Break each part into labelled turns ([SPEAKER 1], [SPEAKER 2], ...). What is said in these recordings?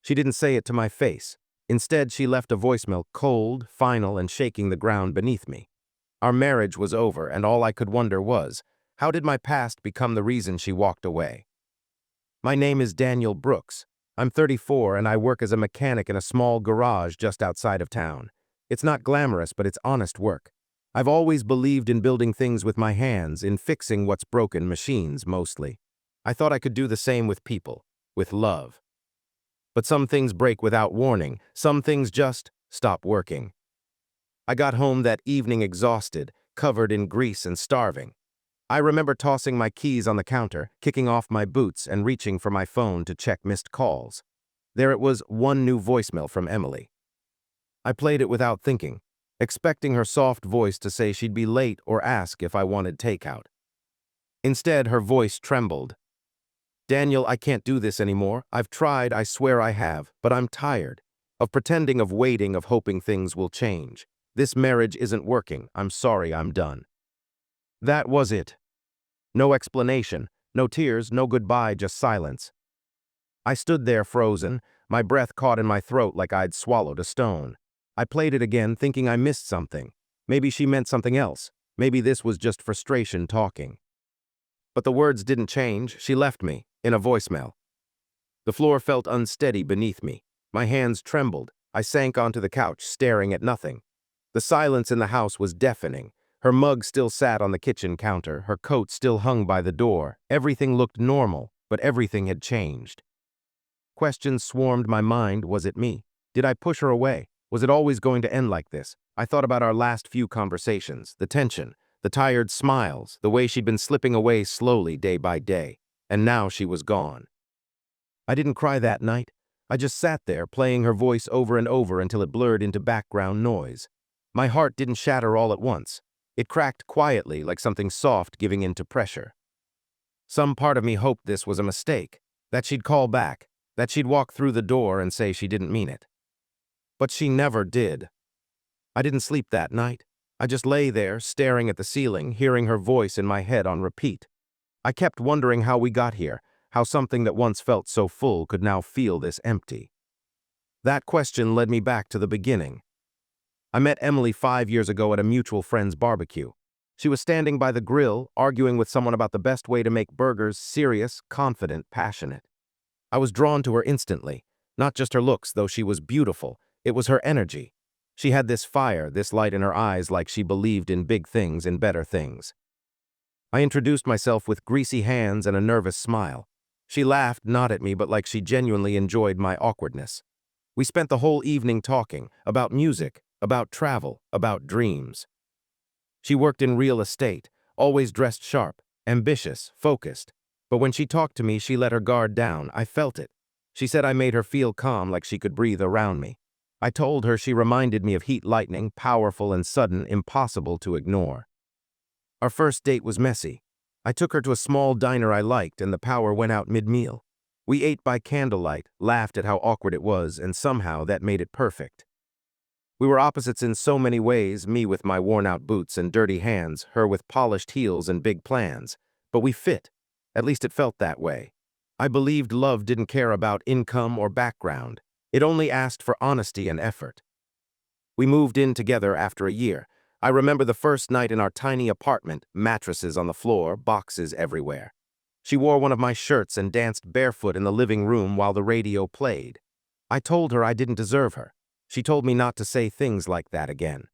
[SPEAKER 1] She didn't say it to my face. Instead, she left a voicemail cold, final, and shaking the ground beneath me. Our marriage was over, and all I could wonder was, how did my past become the reason she walked away? My name is Daniel Brooks. I'm 34 and I work as a mechanic in a small garage just outside of town. It's not glamorous, but it's honest work. I've always believed in building things with my hands, in fixing what's broken, machines mostly. I thought I could do the same with people, with love. But some things break without warning. Some things just stop working. I got home that evening exhausted, covered in grease and starving. I remember tossing my keys on the counter, kicking off my boots, and reaching for my phone to check missed calls. There it was, one new voicemail from Emily. I played it without thinking, expecting her soft voice to say she'd be late or ask if I wanted takeout. Instead, her voice trembled. "Daniel, I can't do this anymore. I've tried, I swear I have, but I'm tired. Of pretending, of waiting, of hoping things will change. This marriage isn't working. I'm sorry, I'm done." That was it. No explanation, no tears, no goodbye, just silence. I stood there frozen, my breath caught in my throat like I'd swallowed a stone. I played it again, thinking I missed something. Maybe she meant something else. Maybe this was just frustration talking. But the words didn't change. She left me, in a voicemail. The floor felt unsteady beneath me. My hands trembled. I sank onto the couch, staring at nothing. The silence in the house was deafening. Her mug still sat on the kitchen counter. Her coat still hung by the door. Everything looked normal, but everything had changed. Questions swarmed my mind. Was it me? Did I push her away? Was it always going to end like this? I thought about our last few conversations, the tension, the tired smiles, the way she'd been slipping away slowly day by day. And now she was gone. I didn't cry that night. I just sat there, playing her voice over and over until it blurred into background noise. My heart didn't shatter all at once. It cracked quietly, like something soft giving in to pressure. Some part of me hoped this was a mistake, that she'd call back, that she'd walk through the door and say she didn't mean it. But she never did. I didn't sleep that night. I just lay there, staring at the ceiling, hearing her voice in my head on repeat. I kept wondering how we got here, how something that once felt so full could now feel this empty. That question led me back to the beginning. I met Emily 5 years ago at a mutual friend's barbecue. She was standing by the grill, arguing with someone about the best way to make burgers, serious, confident, passionate. I was drawn to her instantly. Not just her looks, though she was beautiful. It was her energy. She had this fire, this light in her eyes, like she believed in big things, in better things. I introduced myself with greasy hands and a nervous smile. She laughed, not at me, but like she genuinely enjoyed my awkwardness. We spent the whole evening talking about music, about travel, about dreams. She worked in real estate, always dressed sharp, ambitious, focused. But when she talked to me, she let her guard down. I felt it. She said I made her feel calm, like she could breathe around me. I told her she reminded me of heat lightning, powerful and sudden, impossible to ignore. Our first date was messy. I took her to a small diner I liked, and the power went out mid-meal. We ate by candlelight, laughed at how awkward it was, and somehow that made it perfect. We were opposites in so many ways, me with my worn-out boots and dirty hands, her with polished heels and big plans. But we fit. At least it felt that way. I believed love didn't care about income or background. It only asked for honesty and effort. We moved in together after a year. I remember the first night in our tiny apartment, mattresses on the floor, boxes everywhere. She wore one of my shirts and danced barefoot in the living room while the radio played. I told her I didn't deserve her. She told me not to say things like that again.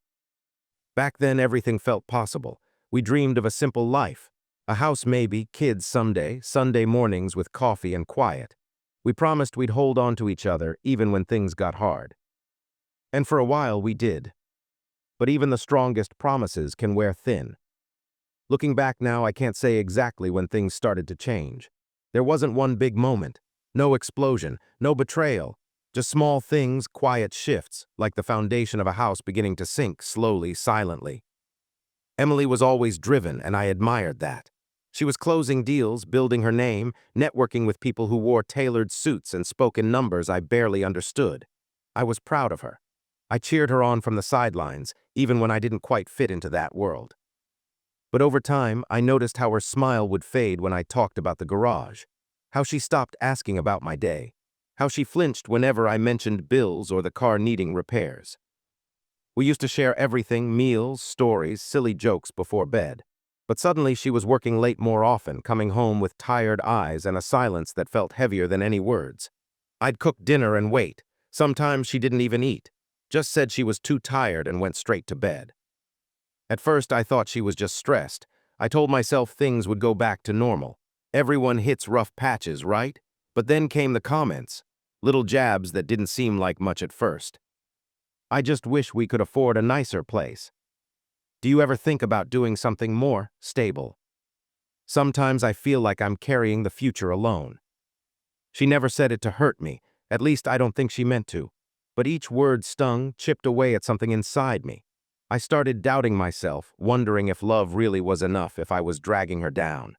[SPEAKER 1] Back then, everything felt possible. We dreamed of a simple life. A house maybe, kids someday, Sunday mornings with coffee and quiet. We promised we'd hold on to each other even when things got hard. And for a while we did. But even the strongest promises can wear thin. Looking back now, I can't say exactly when things started to change. There wasn't one big moment, no explosion, no betrayal, just small things, quiet shifts, like the foundation of a house beginning to sink slowly, silently. Emily was always driven, and I admired that. She was closing deals, building her name, networking with people who wore tailored suits and spoke in numbers I barely understood. I was proud of her. I cheered her on from the sidelines, even when I didn't quite fit into that world. But over time, I noticed how her smile would fade when I talked about the garage, how she stopped asking about my day, how she flinched whenever I mentioned bills or the car needing repairs. We used to share everything, meals, stories, silly jokes before bed. But suddenly she was working late more often, coming home with tired eyes and a silence that felt heavier than any words. I'd cook dinner and wait. Sometimes she didn't even eat, just said she was too tired and went straight to bed. At first I thought she was just stressed. I told myself things would go back to normal. Everyone hits rough patches, right? But then came the comments, little jabs that didn't seem like much at first. I just wish we could afford a nicer place. Do you ever think about doing something more stable? Sometimes I feel like I'm carrying the future alone. She never said it to hurt me, at least I don't think she meant to. But each word stung, chipped away at something inside me. I started doubting myself, wondering if love really was enough if I was dragging her down.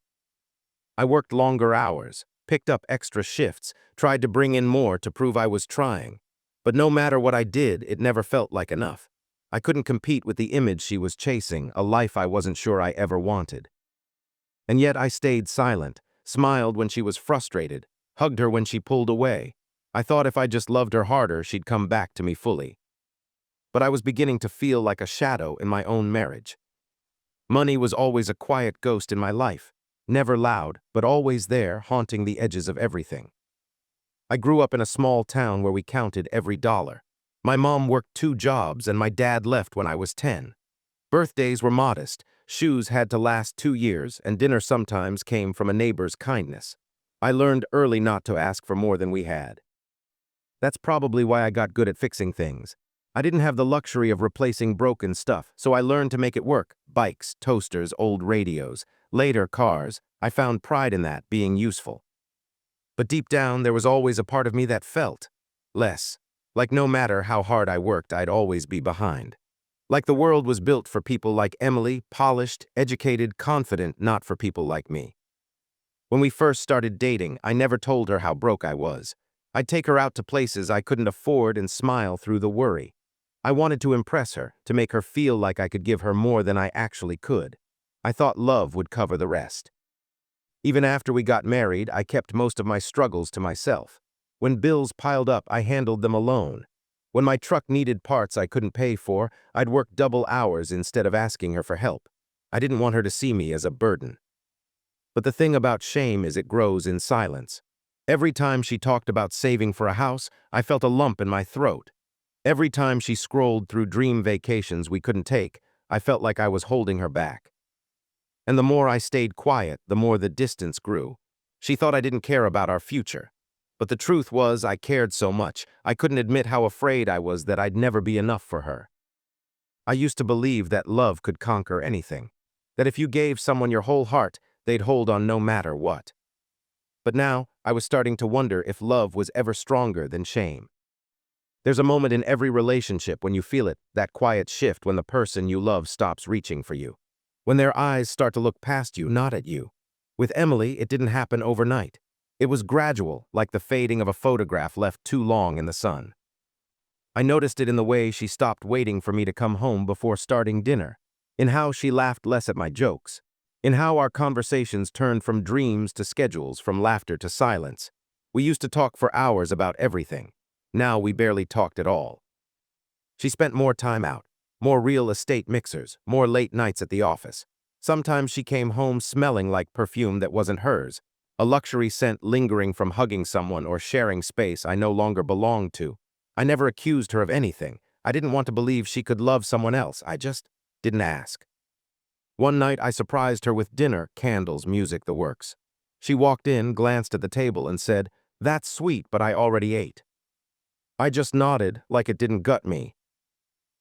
[SPEAKER 1] I worked longer hours, picked up extra shifts, tried to bring in more to prove I was trying. But no matter what I did, it never felt like enough. I couldn't compete with the image she was chasing, a life I wasn't sure I ever wanted. And yet I stayed silent, smiled when she was frustrated, hugged her when she pulled away. I thought if I just loved her harder, she'd come back to me fully. But I was beginning to feel like a shadow in my own marriage. Money was always a quiet ghost in my life, never loud, but always there, haunting the edges of everything. I grew up in a small town where we counted every dollar. My mom worked 2 jobs and my dad left when I was 10. Birthdays were modest, shoes had to last 2 years, and dinner sometimes came from a neighbor's kindness. I learned early not to ask for more than we had. That's probably why I got good at fixing things. I didn't have the luxury of replacing broken stuff, so I learned to make it work. Bikes, toasters, old radios, later cars. I found pride in that, being useful. But deep down, there was always a part of me that felt less. Like no matter how hard I worked, I'd always be behind. Like the world was built for people like Emily, polished, educated, confident, not for people like me. When we first started dating, I never told her how broke I was. I'd take her out to places I couldn't afford and smile through the worry. I wanted to impress her, to make her feel like I could give her more than I actually could. I thought love would cover the rest. Even after we got married, I kept most of my struggles to myself. When bills piled up, I handled them alone. When my truck needed parts I couldn't pay for, I'd work double hours instead of asking her for help. I didn't want her to see me as a burden. But the thing about shame is it grows in silence. Every time she talked about saving for a house, I felt a lump in my throat. Every time she scrolled through dream vacations we couldn't take, I felt like I was holding her back. And the more I stayed quiet, the more the distance grew. She thought I didn't care about our future. But the truth was I cared so much, I couldn't admit how afraid I was that I'd never be enough for her. I used to believe that love could conquer anything, that if you gave someone your whole heart, they'd hold on no matter what. But now, I was starting to wonder if love was ever stronger than shame. There's a moment in every relationship when you feel it, that quiet shift when the person you love stops reaching for you. When their eyes start to look past you, not at you. With Emily, it didn't happen overnight. It was gradual, like the fading of a photograph left too long in the sun. I noticed it in the way she stopped waiting for me to come home before starting dinner, in how she laughed less at my jokes, in how our conversations turned from dreams to schedules, from laughter to silence. We used to talk for hours about everything. Now we barely talked at all. She spent more time out, more real estate mixers, more late nights at the office. Sometimes she came home smelling like perfume that wasn't hers, a luxury scent lingering from hugging someone or sharing space I no longer belonged to. I never accused her of anything. I didn't want to believe she could love someone else. I just didn't ask. One night I surprised her with dinner, candles, music, the works. She walked in, glanced at the table, and said, "That's sweet, but I already ate." I just nodded, like it didn't gut me.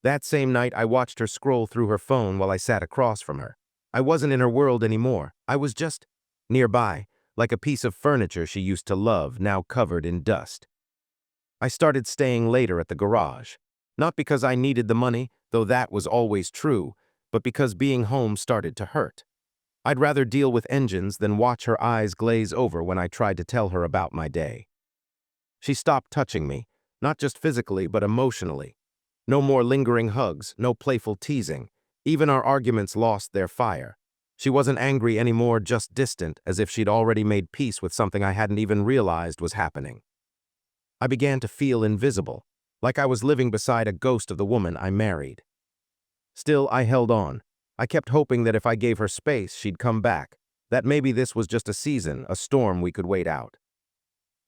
[SPEAKER 1] That same night I watched her scroll through her phone while I sat across from her. I wasn't in her world anymore. I was just nearby, like a piece of furniture she used to love, now covered in dust. I started staying later at the garage. Not because I needed the money, though that was always true, but because being home started to hurt. I'd rather deal with engines than watch her eyes glaze over when I tried to tell her about my day. She stopped touching me, not just physically but emotionally. No more lingering hugs, no playful teasing. Even our arguments lost their fire. She wasn't angry anymore, just distant, as if she'd already made peace with something I hadn't even realized was happening. I began to feel invisible, like I was living beside a ghost of the woman I married. Still, I held on. I kept hoping that if I gave her space, she'd come back, that maybe this was just a season, a storm we could wait out.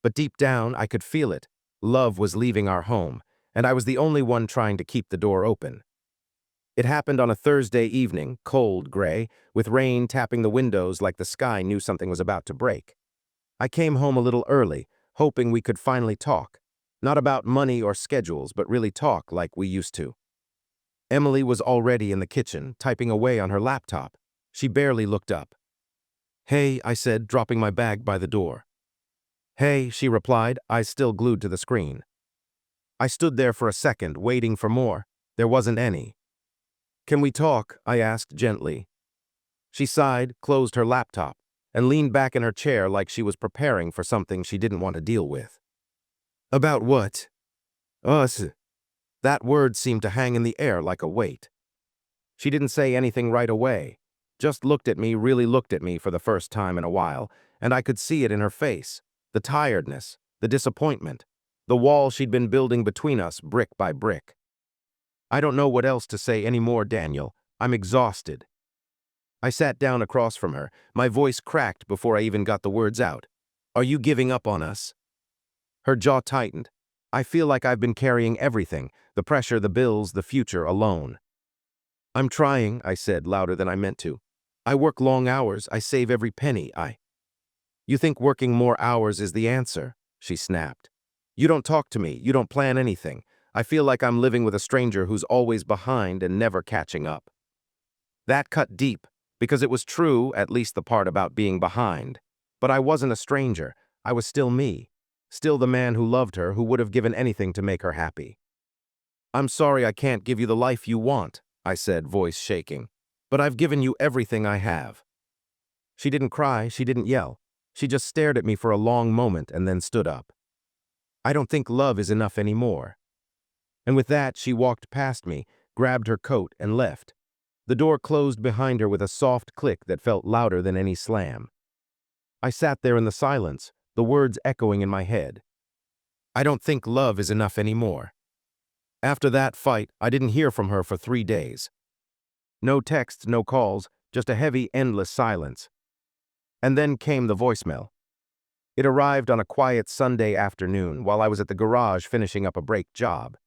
[SPEAKER 1] But deep down, I could feel it. Love was leaving our home, and I was the only one trying to keep the door open. It happened on a Thursday evening, cold, gray, with rain tapping the windows like the sky knew something was about to break. I came home a little early, hoping we could finally talk. Not about money or schedules, but really talk like we used to. Emily was already in the kitchen, typing away on her laptop. She barely looked up. "Hey," I said, dropping my bag by the door. "Hey," she replied, eyes still glued to the screen. I stood there for a second, waiting for more. There wasn't any. "Can we talk?" I asked gently. She sighed, closed her laptop, and leaned back in her chair like she was preparing for something she didn't want to deal with. "About what?" "Us." That word seemed to hang in the air like a weight. She didn't say anything right away, just looked at me, really looked at me for the first time in a while, and I could see it in her face, the tiredness, the disappointment, the wall she'd been building between us brick by brick. "I don't know what else to say anymore, Daniel. I'm exhausted." I sat down across from her, my voice cracked before I even got the words out. "Are you giving up on us?" Her jaw tightened. "I feel like I've been carrying everything, the pressure, the bills, the future, alone." "I'm trying," I said, louder than I meant to. "I work long hours, I save every penny, You think working more hours is the answer?" she snapped. "You don't talk to me, you don't plan anything. I feel like I'm living with a stranger who's always behind and never catching up." That cut deep, because it was true, at least the part about being behind. But I wasn't a stranger. I was still me. Still the man who loved her, who would have given anything to make her happy. "I'm sorry I can't give you the life you want," I said, voice shaking. "But I've given you everything I have." She didn't cry, she didn't yell. She just stared at me for a long moment and then stood up. "I don't think love is enough anymore." And with that, she walked past me, grabbed her coat, and left. The door closed behind her with a soft click that felt louder than any slam. I sat there in the silence, the words echoing in my head. "I don't think love is enough anymore." After that fight, I didn't hear from her for 3 days. No texts, no calls, just a heavy, endless silence. And then came the voicemail. It arrived on a quiet Sunday afternoon while I was at the garage finishing up a break job.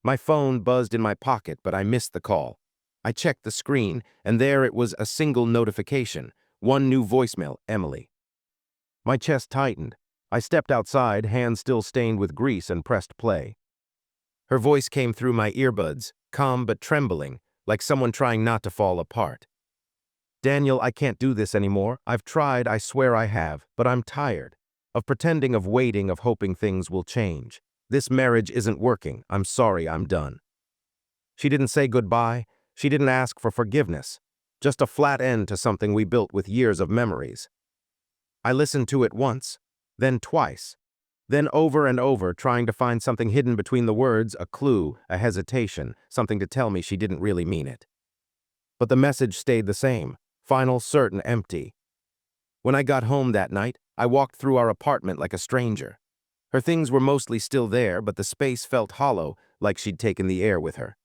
[SPEAKER 1] My phone buzzed in my pocket, but I missed the call. I checked the screen, and there it was, a single notification. One new voicemail, Emily. My chest tightened. I stepped outside, hands still stained with grease, and pressed play. Her voice came through my earbuds, calm but trembling, like someone trying not to fall apart. "Daniel, I can't do this anymore. I've tried, I swear I have, but I'm tired. Of pretending, of waiting, of hoping things will change. This marriage isn't working. I'm sorry, I'm done." She didn't say goodbye. She didn't ask for forgiveness. Just a flat end to something we built with years of memories. I listened to it once, then twice, then over and over, trying to find something hidden between the words, a clue, a hesitation, something to tell me she didn't really mean it. But the message stayed the same, final, certain, empty. When I got home that night, I walked through our apartment like a stranger. Her things were mostly still there, but the space felt hollow, like she'd taken the air with her.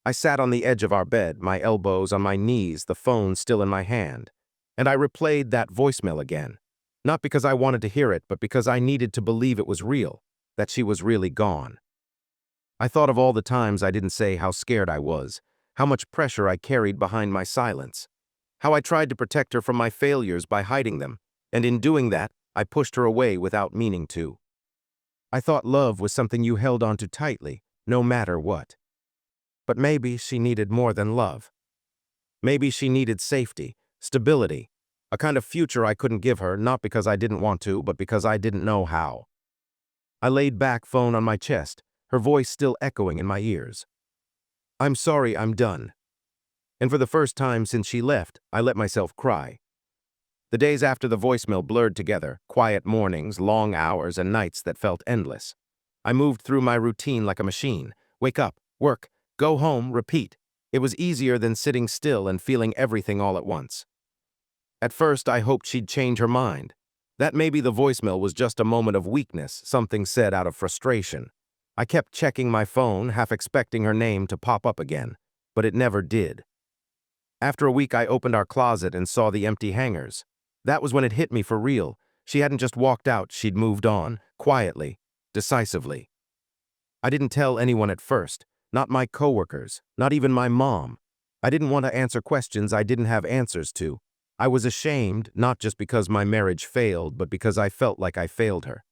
[SPEAKER 1] I sat on the edge of our bed, my elbows on my knees, the phone still in my hand, and I replayed that voicemail again. Not because I wanted to hear it, but because I needed to believe it was real, that she was really gone. I thought of all the times I didn't say how scared I was, how much pressure I carried behind my silence, how I tried to protect her from my failures by hiding them, and in doing that, I pushed her away without meaning to. I thought love was something you held onto tightly, no matter what. But maybe she needed more than love. Maybe she needed safety, stability, a kind of future I couldn't give her, not because I didn't want to, but because I didn't know how. I laid back, phone on my chest, her voice still echoing in my ears. "I'm sorry, I'm done." And for the first time since she left, I let myself cry. The days after the voicemail blurred together, quiet mornings, long hours, and nights that felt endless. I moved through my routine like a machine. Wake up, work, go home, repeat. It was easier than sitting still and feeling everything all at once. At first, I hoped she'd change her mind. That maybe the voicemail was just a moment of weakness, something said out of frustration. I kept checking my phone, half expecting her name to pop up again, but it never did. After a week, I opened our closet and saw the empty hangers. That was when it hit me for real. She hadn't just walked out, she'd moved on, quietly, decisively. I didn't tell anyone at first, not my coworkers, not even my mom. I didn't want to answer questions I didn't have answers to. I was ashamed, not just because my marriage failed, but because I felt like I failed her.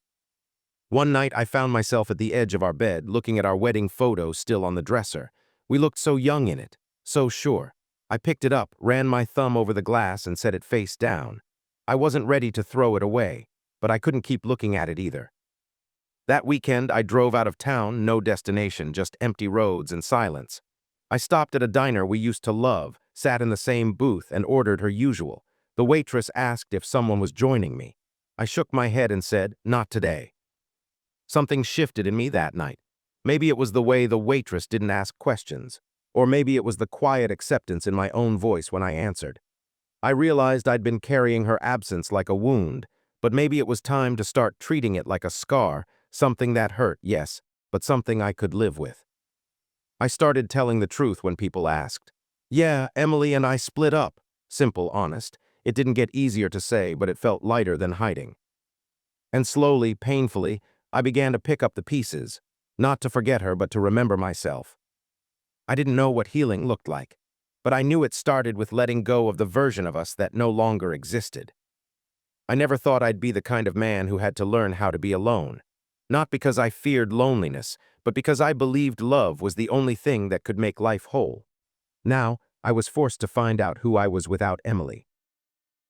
[SPEAKER 1] One night, I found myself at the edge of our bed, looking at our wedding photo still on the dresser. We looked so young in it, so sure. I picked it up, ran my thumb over the glass, and set it face down. I wasn't ready to throw it away, but I couldn't keep looking at it either. That weekend, I drove out of town, no destination, just empty roads and silence. I stopped at a diner we used to love, sat in the same booth, and ordered her usual. The waitress asked if someone was joining me. I shook my head and said, "Not today." Something shifted in me that night. Maybe it was the way the waitress didn't ask questions, or maybe it was the quiet acceptance in my own voice when I answered. I realized I'd been carrying her absence like a wound, but maybe it was time to start treating it like a scar, something that hurt, yes, but something I could live with. I started telling the truth when people asked. Yeah, Emily and I split up. Simple, honest. It didn't get easier to say, but it felt lighter than hiding. And slowly, painfully, I began to pick up the pieces, not to forget her, but to remember myself. I didn't know what healing looked like, but I knew it started with letting go of the version of us that no longer existed. I never thought I'd be the kind of man who had to learn how to be alone. Not because I feared loneliness, but because I believed love was the only thing that could make life whole. Now, I was forced to find out who I was without Emily.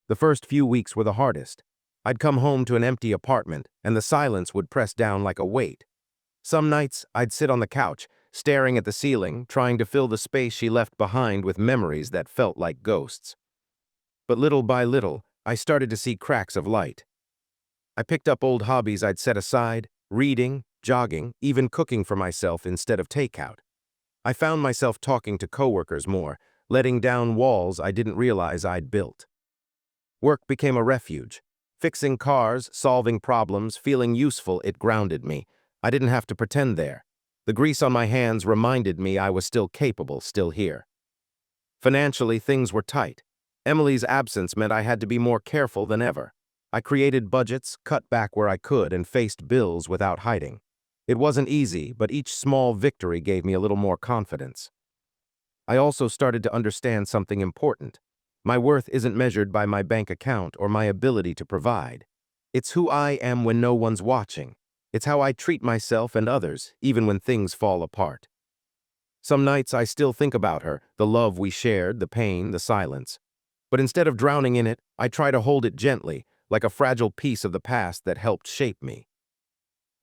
[SPEAKER 1] The first few weeks were the hardest. I'd come home to an empty apartment, and the silence would press down like a weight. Some nights, I'd sit on the couch, staring at the ceiling, trying to fill the space she left behind with memories that felt like ghosts. But little by little, I started to see cracks of light. I picked up old hobbies I'd set aside, reading, jogging, even cooking for myself instead of takeout. I found myself talking to coworkers more, letting down walls I didn't realize I'd built. Work became a refuge. Fixing cars, solving problems, feeling useful, it grounded me. I didn't have to pretend there. The grease on my hands reminded me I was still capable, still here. Financially, things were tight. Emily's absence meant I had to be more careful than ever. I created budgets, cut back where I could, and faced bills without hiding. It wasn't easy, but each small victory gave me a little more confidence. I also started to understand something important. My worth isn't measured by my bank account or my ability to provide. It's who I am when no one's watching. It's how I treat myself and others, even when things fall apart. Some nights I still think about her, the love we shared, the pain, the silence. But instead of drowning in it, I try to hold it gently, like a fragile piece of the past that helped shape me.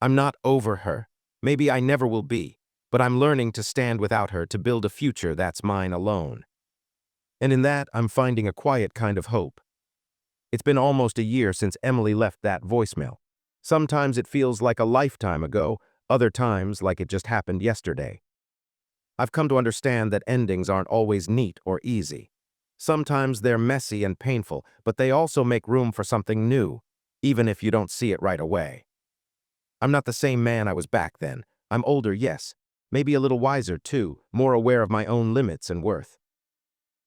[SPEAKER 1] I'm not over her. Maybe I never will be, but I'm learning to stand without her to build a future that's mine alone. And in that, I'm finding a quiet kind of hope. It's been almost a year since Emily left that voicemail. Sometimes it feels like a lifetime ago, other times like it just happened yesterday. I've come to understand that endings aren't always neat or easy. Sometimes they're messy and painful, but they also make room for something new, even if you don't see it right away. I'm not the same man I was back then. I'm older, yes. Maybe a little wiser, too, more aware of my own limits and worth.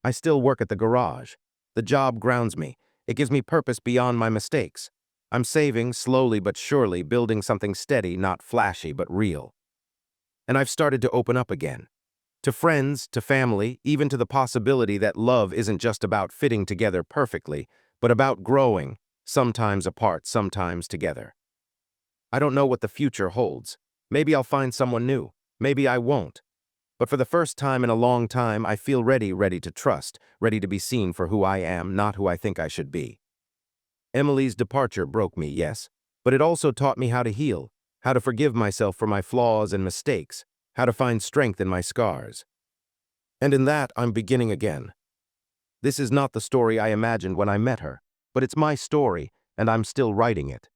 [SPEAKER 1] I still work at the garage. The job grounds me. It gives me purpose beyond my mistakes. I'm saving, slowly but surely, building something steady, not flashy, but real. And I've started to open up again. To friends, to family, even to the possibility that love isn't just about fitting together perfectly, but about growing, sometimes apart, sometimes together. I don't know what the future holds. Maybe I'll find someone new. Maybe I won't. But for the first time in a long time, I feel ready to trust, ready to be seen for who I am, not who I think I should be. Emily's departure broke me, yes, but it also taught me how to heal, how to forgive myself for my flaws and mistakes, how to find strength in my scars. And in that, I'm beginning again. This is not the story I imagined when I met her, but it's my story, and I'm still writing it.